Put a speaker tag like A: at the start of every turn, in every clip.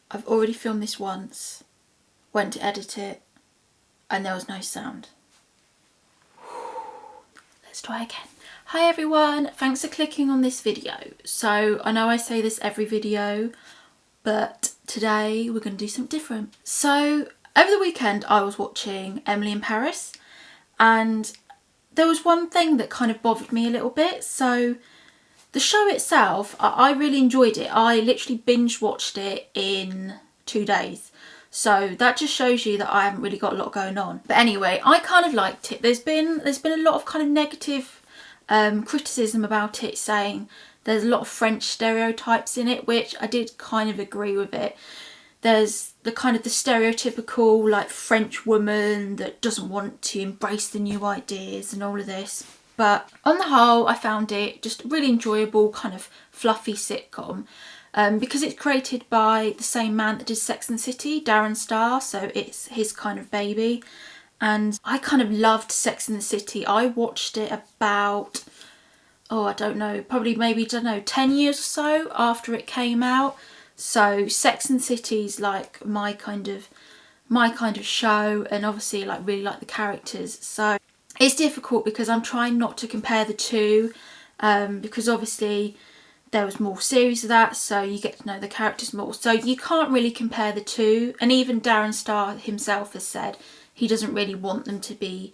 A: I've already filmed this once, went to edit it, and there was no sound. Let's try again. Hi everyone, thanks for clicking on this video. So I know I say this every video, but today we're going to do something different. So over the weekend I was watching Emily in Paris, and there was one thing that kind of bothered me a little bit. So the show itself, I really enjoyed it. I literally binge watched it in 2 days. So that just shows you that I haven't really got a lot going on. But anyway, I kind of liked it. There's been a lot of kind of negative criticism about it, saying there's a lot of French stereotypes in it, which I did kind of agree with it. There's the kind of the stereotypical like French woman that doesn't want to embrace the new ideas and all of this. But on the whole, I found it just a really enjoyable kind of fluffy sitcom. Because it's created by the same man that did Sex and the City, Darren Star, so it's his kind of baby. And I kind of loved Sex and the City. I watched it about, I don't know, probably maybe, 10 years or so after it came out. So Sex and the City's like my kind of show, and obviously like really like the characters. So it's difficult because I'm trying not to compare the two, because obviously there was more series of that, so you get to know the characters more. So you can't really compare the two, and even Darren Star himself has said he doesn't really want them to be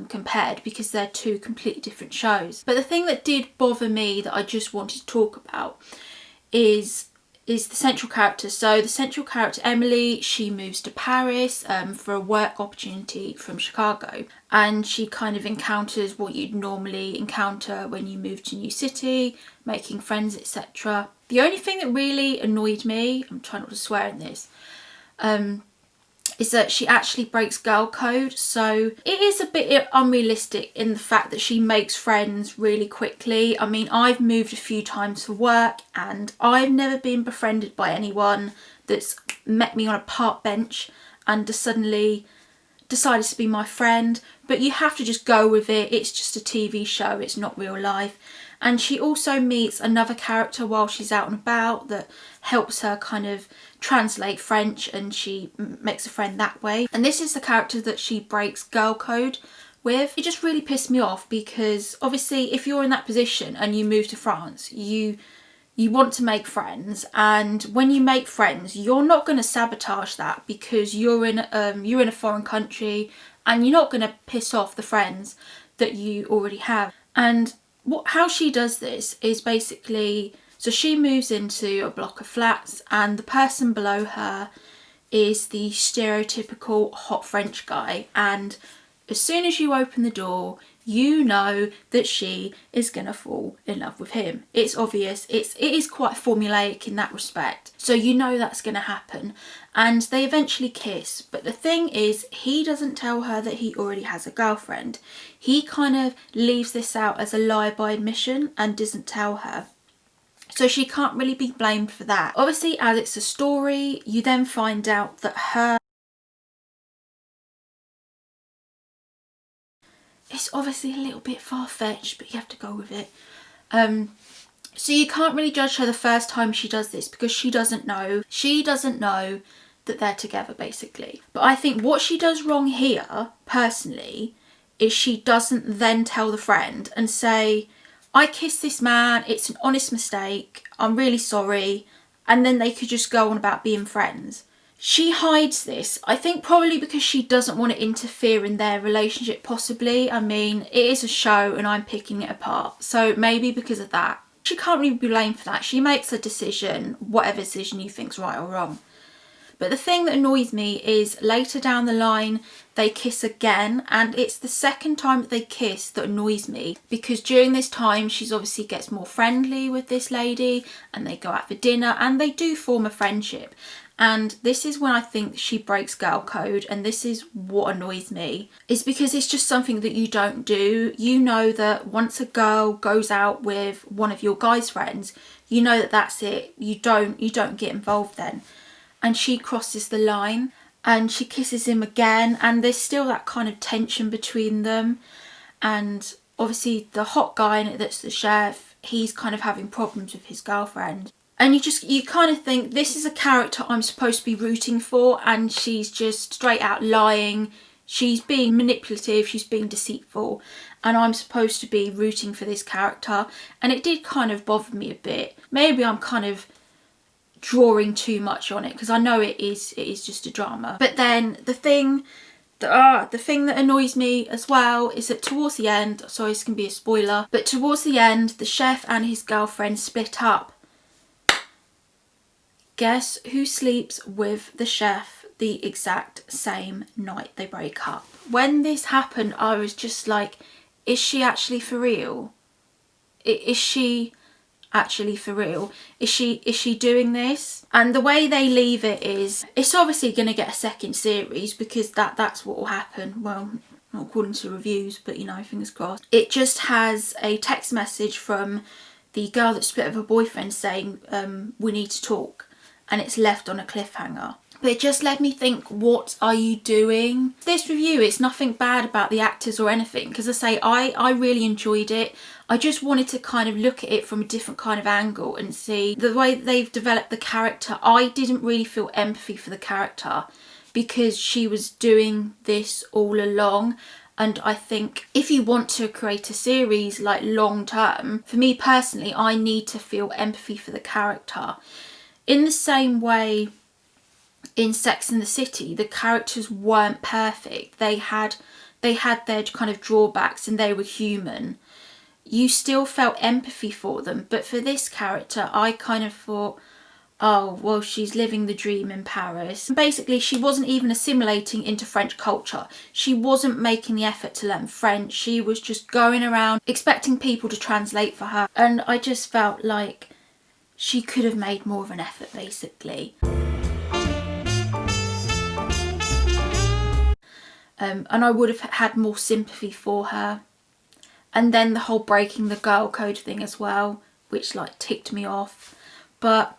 A: compared because they're two completely different shows. But the thing that did bother me that I just wanted to talk about is the central character. So the central character, Emily, she moves to Paris for a work opportunity from Chicago, and she kind of encounters what you'd normally encounter when you move to a new city, making friends, etc. The only thing that really annoyed me, I'm trying not to swear in this, is that she actually breaks girl code. So it is a bit unrealistic in the fact that she makes friends really quickly. I mean, I've moved a few times for work and I've never been befriended by anyone that's met me on a park bench and just suddenly decided to be my friend. But you have to just go with it. It's just a TV show, it's not real life. And she also meets another character while she's out and about that helps her kind of translate French, and she makes a friend that way. And this is the character that she breaks girl code with. It just really pissed me off because obviously if you're in that position and you move to France, you want to make friends, and when you make friends you're not going to sabotage that because you're in a foreign country, and you're not going to piss off the friends that you already have. And how she does this is basically, so she moves into a block of flats and the person below her is the stereotypical hot French guy, and as soon as you open the door you know that she is going to fall in love with him. It's obvious, it is quite formulaic in that respect, so you know that's going to happen, and they eventually kiss. But the thing is, he doesn't tell her that he already has a girlfriend. He kind of leaves this out as a lie by admission and doesn't tell her. So she can't really be blamed for that. Obviously, as it's a story, you then find out that it's obviously a little bit far-fetched, but you have to go with it. So you can't really judge her the first time she does this because she doesn't know. She doesn't know that they're together, basically. But I think what she does wrong here, personally, is she doesn't then tell the friend and say, I kissed this man, it's an honest mistake, I'm really sorry, and then they could just go on about being friends. She hides this, I think probably because she doesn't want to interfere in their relationship, possibly. I mean, it is a show and I'm picking it apart, so maybe because of that. She can't really be blamed for that. She makes a decision, whatever decision you think's right or wrong. But the thing that annoys me is later down the line they kiss again, and it's the second time that they kiss that annoys me, because during this time she's obviously gets more friendly with this lady and they go out for dinner and they do form a friendship. And this is when I think she breaks girl code, and this is what annoys me, is because it's just something that you don't do. You know that once a girl goes out with one of your guy's friends, you know that that's it. You don't get involved then. And she crosses the line and she kisses him again, and there's still that kind of tension between them. And obviously the hot guy that's the chef, he's kind of having problems with his girlfriend. And you kind of think, this is a character I'm supposed to be rooting for, and she's just straight out lying. She's being manipulative, she's being deceitful, and I'm supposed to be rooting for this character. And it did kind of bother me a bit. Maybe I'm kind of drawing too much on it, because I know it is just a drama. But then the thing that annoys me as well is that towards the end, sorry this can be a spoiler, but towards the end the chef and his girlfriend split up. Guess who sleeps with the chef the exact same night they break up? When this happened, I was just like, is she actually for real? Is she actually for real? Is she doing this? And the way they leave it is, it's obviously going to get a second series, because that's what will happen. Well, not according to reviews, but you know, fingers crossed. It just has a text message from the girl that split with her boyfriend saying, we need to talk. And it's left on a cliffhanger. But it just led me think, what are you doing? This review, it's nothing bad about the actors or anything, because I say I really enjoyed it. I just wanted to kind of look at it from a different kind of angle and see the way they've developed the character. I didn't really feel empathy for the character, because she was doing this all along. And I think if you want to create a series like long term, for me personally, I need to feel empathy for the character. In the same way, in Sex and the City, the characters weren't perfect. They had their kind of drawbacks, and they were human. You still felt empathy for them, but for this character, I kind of thought, oh, well, she's living the dream in Paris. Basically, she wasn't even assimilating into French culture. She wasn't making the effort to learn French. She was just going around expecting people to translate for her. And I just felt like she could have made more of an effort, basically. And I would have had more sympathy for her. And then the whole breaking the girl code thing as well, which like ticked me off. But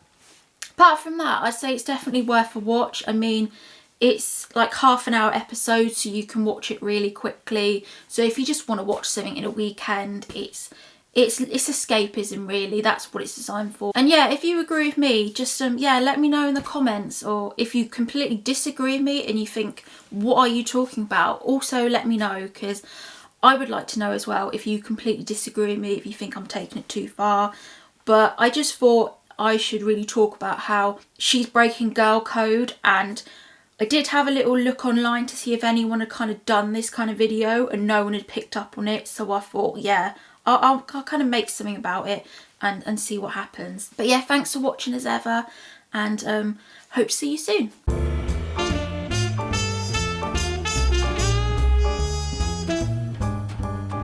A: apart from that, I'd say it's definitely worth a watch. I mean, it's like half-an-hour episodes, so you can watch it really quickly. So if you just want to watch something in a weekend, it's escapism, really. That's what it's designed for. And yeah, if you agree with me, just yeah, let me know in the comments. Or if you completely disagree with me and you think, what are you talking about, also let me know, because I would like to know as well if you completely disagree with me, if you think I'm taking it too far. But I just thought I should really talk about how she's breaking girl code. And I did have a little look online to see if anyone had kind of done this kind of video, and no one had picked up on it. So I thought, yeah, I'll kind of make something about it and see what happens. But yeah, thanks for watching as ever, and hope to see you soon.